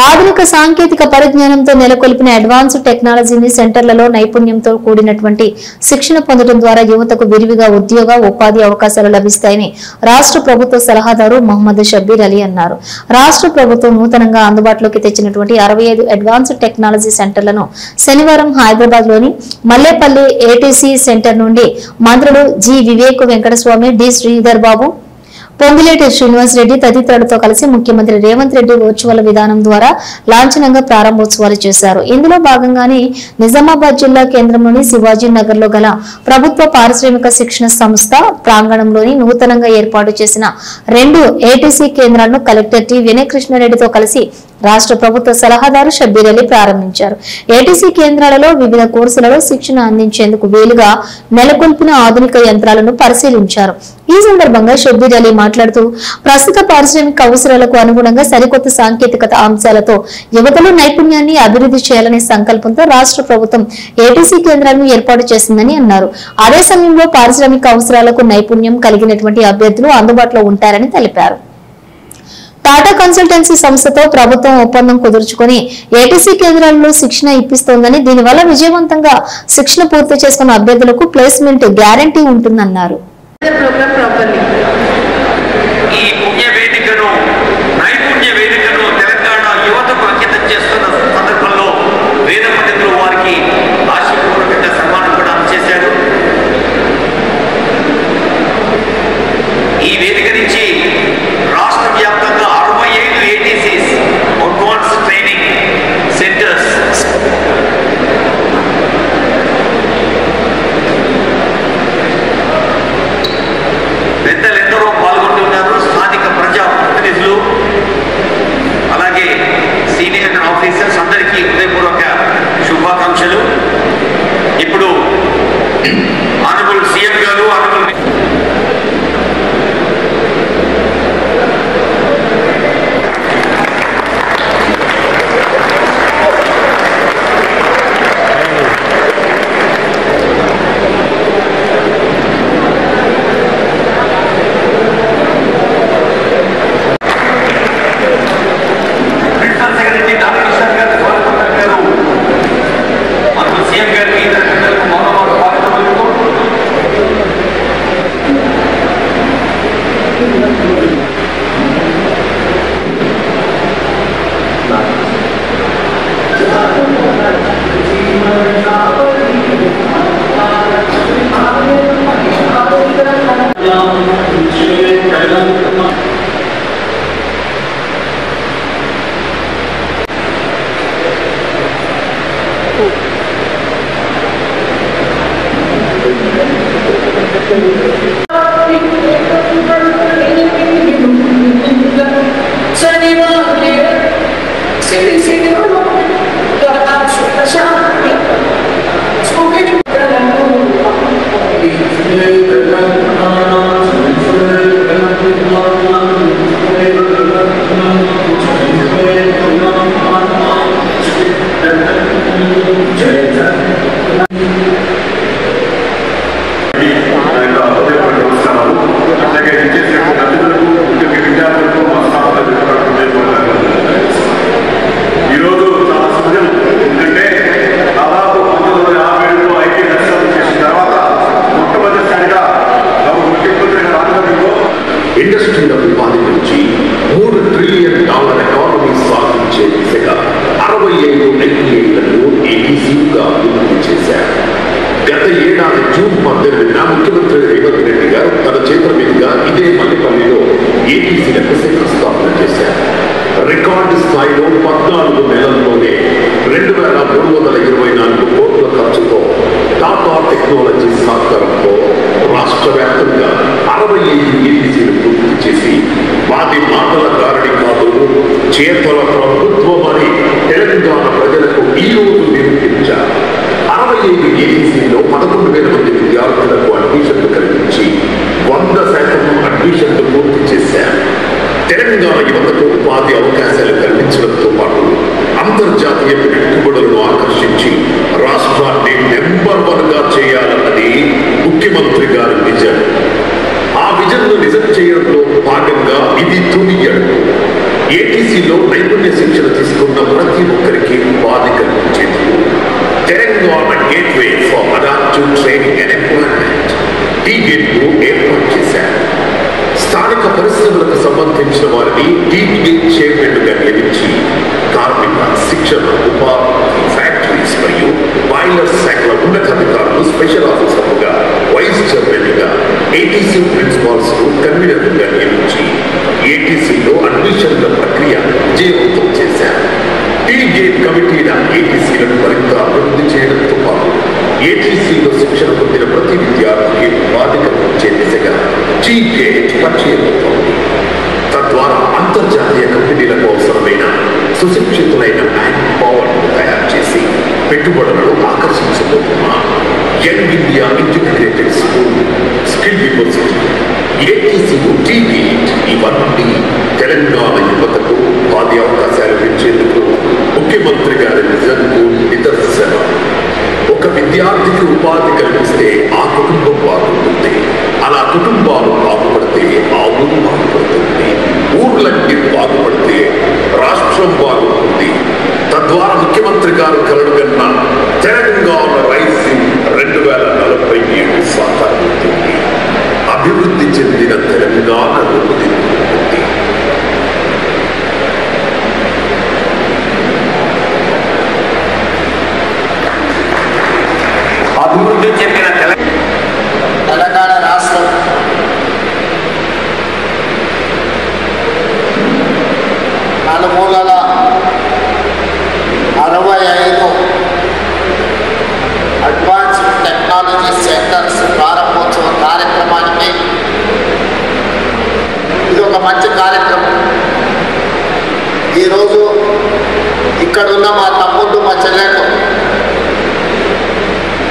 ఆధునిక సాంకేతిక పరిజ్ఞానంతో నెలకొల్పిన అడ్వాన్స్డ్ టెక్నాలజీని సెంటర్లలో నైపుణ్యంతో కూడినటువంటి శిక్షణ పొందడం ద్వారా యువతకు విరివిగా ఉద్యోగ ఉపాధి అవకాశాలు లభిస్తాయని రాష్ట్ర ప్రభుత్వ సలహాదారు మహమ్మద్ షబ్బీర్ అలీ అన్నారు. రాష్ట్ర ప్రభుత్వం నూతనంగా అందుబాటులోకి తెచ్చినటువంటి 65 అడ్వాన్స్డ్ టెక్నాలజీ సెంటర్లను శనివారం హైదరాబాద్ లోని మల్లేపల్లి ఏటీసీ సెంటర్ నుండి మంత్రులు జి వివేక్ వెంకటస్వామి, డి శ్రీధర్ బాబు, పొంగిలేటి శ్రీనివాస్ రెడ్డి తదితరులతో కలిసి ముఖ్యమంత్రి రేవంత్ రెడ్డి వర్చువల్ విధానం ద్వారా లాంఛనంగా ప్రారంభోత్సవాలు చేశారు. ఇందులో భాగంగానే నిజామాబాద్ జిల్లా కేంద్రంలోని శివాజీ నగర్ లో గల ప్రభుత్వ పారిశ్రామిక శిక్షణ సంస్థ ప్రాంగణంలోని నూతనంగా ఏర్పాటు చేసిన 2 ఏటీసీ కేంద్రాలను కలెక్టర్ టి వినయ్ కృష్ణారెడ్డితో కలిసి రాష్ట్ర ప్రభుత్వ సలహాదారు షబ్బీర్ అలీ ప్రారంభించారు. ఏటీసీ కేంద్రాలలో వివిధ కోర్సులలో శిక్షణ అందించేందుకు వీలుగా నెలకొల్పిన ఆధునిక యంత్రాలను పరిశీలించారు. ఈ సందర్భంగా షబ్బీర్ అలీ మాట్లాడుతూ ప్రస్తుత పారిశ్రామిక అవసరాలకు అనుగుణంగా సరికొత్త సాంకేతికత అంశాలతో యువతలో నైపుణ్యాన్ని అభివృద్ధి చేయాలనే సంకల్పంతో రాష్ట్ర ప్రభుత్వం ఏటీసీ కేంద్రాలను ఏర్పాటు చేసిందని అన్నారు. అదే సమయంలో పారిశ్రామిక అవసరాలకు నైపుణ్యం కలిగినటువంటి అభ్యర్థులు అందుబాటులో ఉంటారని తెలిపారు. టాటా కన్సల్టెన్సీ సంస్థతో ప్రభుత్వం ఒప్పందం కుదుర్చుకుని ఏటీసీ కేంద్రాల్లో శిక్షణ ఇప్పిస్తోందని, దీనివల్ల విజయవంతంగా శిక్షణ పూర్తి చేసుకున్న అభ్యర్థులకు ప్లేస్మెంట్ గ్యారంటీ ఉంటుందన్నారు. ఇండస్ట్రీల ఉపాధి నుంచి $3 ట్రిలియన్ ఎకానమీ సాధించే దిశగా 65 ఐటీఐలను ఏటీసీగా అభివృద్ధి చేశారు. గత ఏడాది జూన్ 18న ముఖ్యమంత్రి రేవంత్ రెడ్డి గారు తన చేతుల మీదుగా ఇదే మల్లిపల్లిలో ఏటీసీలకు శంకుస్థాపన చేశారు. రికార్డు స్థాయిలో 14 నెలల్లోనే 2,324 కోట్ల ఖర్చుతో టాటా టెక్నాలజీ సహకారంతో రాష్ట్ర వ్యాప్తంగా 65 ఏటీసీలు పూర్తి చేసి వాటి మాటల గారడి కాదు చేతల ప్రభుత్వం అని తెలంగాణ ప్రజలకు ఈ రోజు నిరూపించారు. 65 ఏటీసీలో 11,000 మంది విద్యార్థులకు అడ్మిషన్లు కల్పించి 100% అడ్మిషన్లు పూర్తి చేశారు. తెలంగాణ యువతకు ఉపాధి అవకాశాలు కల్పించడంతో పాటు అంతర్జాతీయ పెట్టుబడులను ఆకర్షించి రాష్ట్రాన్ని నెంబర్ 1గా చేయాలన్నది ముఖ్యమంత్రి గారి విజన్. ఆ విజన్ను నిజం చేయడంలో భాగంగా ఇది తొలి అడుగు. ఏటీసీలో నైపుణ్య శిక్షణ తీసుకున్న టీటీడీ చైర్మన్గా నియమించి కార్మిక శిక్షణ ఉపాధి ఫ్యాక్టరీస్ మరియు బాయిలర్ శాఖల ఉన్నతాధికారులు స్పెషల్ ఆఫీసర్లుగా వైస్ చైర్మన్గా ఏటీసీ ప్రిన్సిపాల్స్ కన్వీనర్లుగా నియమించి ఏటీసీలో అడ్మిషన్ల ప్రక్రియ విజయవంతం చేశారు. టీ గేట్ కమిటీల ఏటీసీలను మరింత అభివృద్ధి చేయడంతో పాటు ఏటీసీలో శిక్షణ పొందిన ప్రతి విద్యార్థికి ఉపాధి కల్పించే దిశగా టీ గేట్ పరిచయమవుతోంది. తద్వారా అంతర్జాతీయ కంపెనీలకు అవసరమైన సుశిక్షితులైన మ్యాన్ పవర్ తయారు చేసి పెట్టుబడులను ఆకర్షించబోతున్నారు. Young India integrated school, skill university, ఏటీసీలు, టీ గేట్ ఇవన్నీ తెలంగాణ యువతకు ఉపాధి అవకాశాలు పెంచేందుకు ముఖ్యమంత్రి గారి విజన్కు నిదర్శనం. ఒక విద్యార్థికి ఉపాధి కల్పిస్తే ఆ కుటుంబం బాగుంటుంది. అలా కుటుంబాలు బాగుపడితే ఆ ఊరు బాగుపడుతుంది. ఊర్లన్నీ బాగుపడితే రాష్ట్రం బాగుంటుంది. తద్వారా ముఖ్యమంత్రి గారు కలలు కన్నా తెలంగాణ రైజింగ్ 2047 సాకారమవుతుంది. అభివృద్ధి చెందిన తెలంగాణ రూపుదిద్దుకుంటుంది. అభివృద్ధి చెందిన తెలంగాణ రాష్ట్రం నలుమూలల 65 అడ్వాన్స్డ్ టెక్నాలజీ సెంటర్స్ ప్రారంభోత్సవ కార్యక్రమానికి ఇది ఒక మంచి కార్యక్రమం. ఈరోజు ఇక్కడున్న మా తమ్ముళ్ళు, మా చెల్లెళ్ళు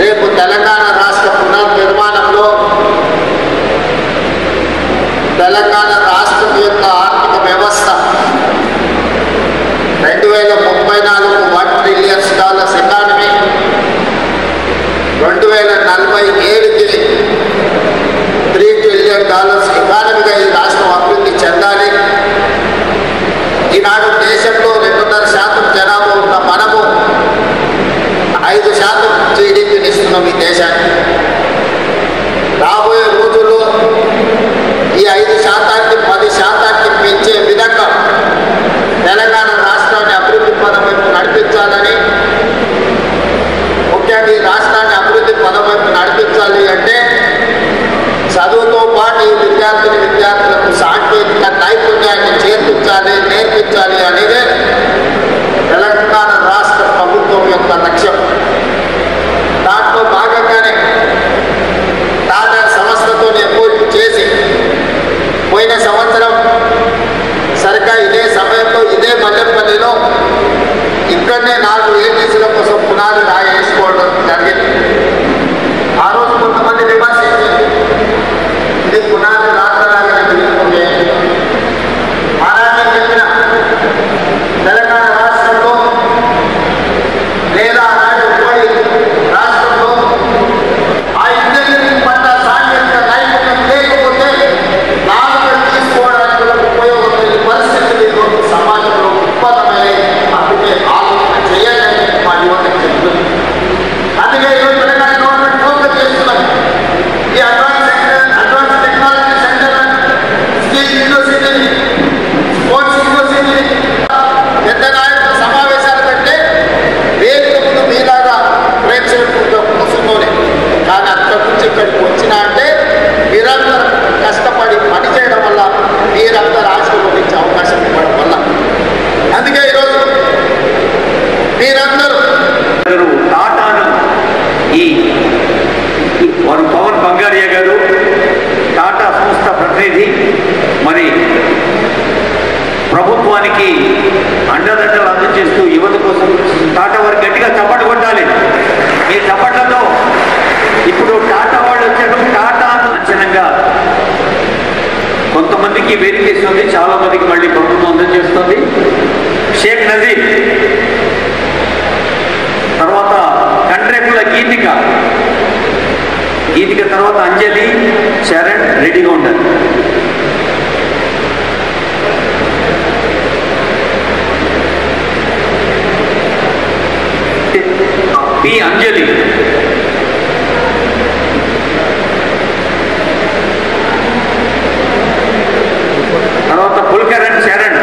రేపు తెలంగాణ రాష్ట్ర పునర్నిర్మాణంలో తెలంగాణ రాష్ట్రం యొక్క ఆర్థిక వ్యవస్థ 2034 $1 ట్రిలియన్ ఎకానమీ, 2047కి $3 ట్రిలియన్ ఎకానమీగా ఈ రాష్ట్రం అభివృద్ధి చెందాలి. ఈనాడు దేశంలో 2.5% జనాభా ఉన్న మనము 5% జీడీపీని ఇస్తున్నాం ఈ దేశానికి. రాబోయే రోజుల్లో ఈ 5%కి 10%కి పెంచే విధంగా తెలంగాణ రాష్ట్రాన్ని అభివృద్ధి పదం వైపు నడిపించాలని, ముఖ్యంగా ఈ రాష్ట్రాన్ని అభివృద్ధి పదం వైపు నడిపించాలి అంటే చదువుతో పాటు ఈ విద్యార్థులకు సాంకేతిక నైపుణ్యాన్ని నేర్పించాలి అనేదే తెలంగాణ రాష్ట్ర ప్రభుత్వం యొక్క లక్ష్యం. దాంట్లో భాగంగానే టాటా సంస్థతో ఎంఓయూ చేసి పోయిన సంవత్సరం సరిగ్గా ఇదే సమయంలో ఇదే మల్లెపల్లిలో ఇక్కడనే 4 ఏటీసీల కోసం పునాది వేసుకోవడం జరిగింది. ఆ రోజు కొంతమంది విమర్శించి ఇది పునాది రాష్ట్రాలుగా తెలుసుకుంటే ఆనాటి చెప్పిన తెలంగాణ రాష్ట్రంలో లేదా ఆనాటి ఉమ్మడి రాష్ట్రంలో ఆ ఇంజనీరింగ్ పట్ల సాంకేతిక నైపుణ్యం లేకపోతే నాలుగు తీసుకోవడానికి ఉపయోగపడే పరిస్థితులు ఈరోజు సమాజంలో ఉత్పన్నమయ్యాయి. అందుకే ఆలోచన చేయాలని మా యువతకు చెప్తుంది. అందుకే ఈరోజు తెలంగాణ గవర్నమెంట్ ఫోకస్ చేస్తున్నారు. ఈ అడ్వాన్స్ టెక్నాలజీ సెంటర్, స్కిల్ యూనివర్సిటీని, స్పోర్ట్స్ యూనివర్సిటీని పెద్ద నాయకుల సమావేశాలు కంటే వేదిక ముందు మీలాగా ప్రేక్షకులతో కూర్చుకోలే. కానీ అక్కడి నుంచి ఇక్కడికి వచ్చినా అంటే మీరందరూ కష్టపడి పనిచేయడం వల్ల, మీరందరూ ఆశీర్వదించే అవకాశం ఇవ్వడం వల్ల. అందుకే ఈరోజు మీరందరూ టాటాను వారు పవన్ బంగారియా గారు టాటా సంస్థ ప్రతినిధి మరి ప్రభుత్వానికి అండదండలు అందజేస్తూ యువత కోసం టాటా వారు గట్టిగా చప్పట్లు కొట్టాలి. ఈ చప్పట్లతో ఇప్పుడు టాటా వాళ్ళు వచ్చారు. టాటాను అంచనంగా కొంతమందికి వేదికేస్తుంది, చాలా మందికి మళ్ళీ ప్రభుత్వం అందజేస్తుంది. షేక్ నజీర్, తర్వాత కండ్రేపుల గీతిక తర్వాత అంజలి, శరణ్ రెడీగా ఉండాలి. పి అంజలి, తర్వాత పుల్కరణ్ శరణ్,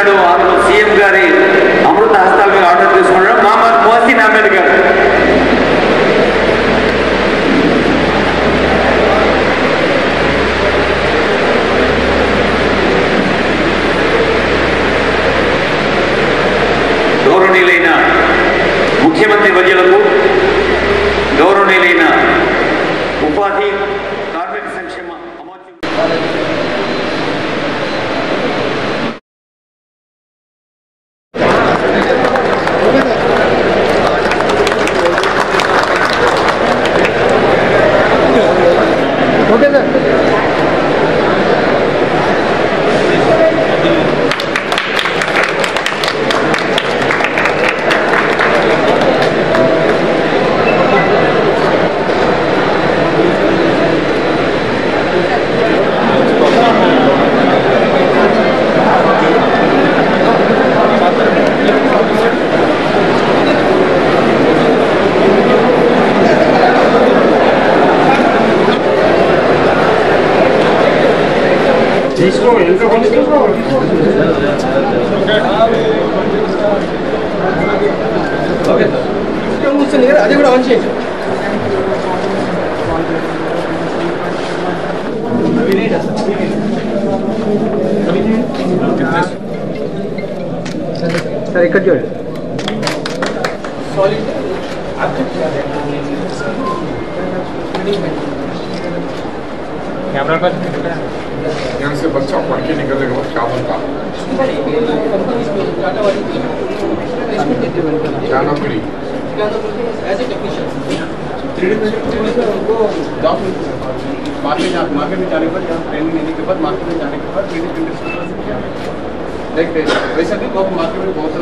నాడు సీఎం గారి అమృత హస్తాల మీద ఆర్డర్ తీసుకున్నాడు మహమ్మద్ మొహసిన్ అహ్మద్ గారు. గౌరవనీయులైన ముఖ్యమంత్రి వర్యులకు, గౌరవనీయులైన ఉపాధి కార్మిక సంక్షేమ అది కూడా ఆన్ చేయండి. సార్ ఇక్కడ చూడండి. कैमरा पर यहाँ से बच्चा पढ़ के निकलने के बाद क्या बनता क्या नौकरी मार्केट में जाने के बाद ट्रेनिंग लेने के बाद मार्केट में जाने के बाद देखते वैसे भी बहुत मार्केट में बहुत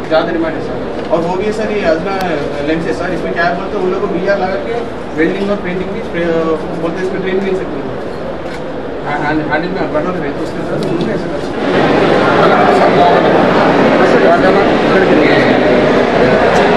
ज़्यादा डिमांड है सर. और वो भी है सर, ये अजना लेंस है सर. इसमें क्या बोलते हैं उन लोगों को बीआर लगा के वेल्डिंग और पेंटिंग भी बोलते हैं, इसमें ट्रेनिंग मिल सकती है. हैंडल में बना रहे तो उसके साथ उन्होंने ऐसा कर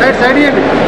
साइड साइड ये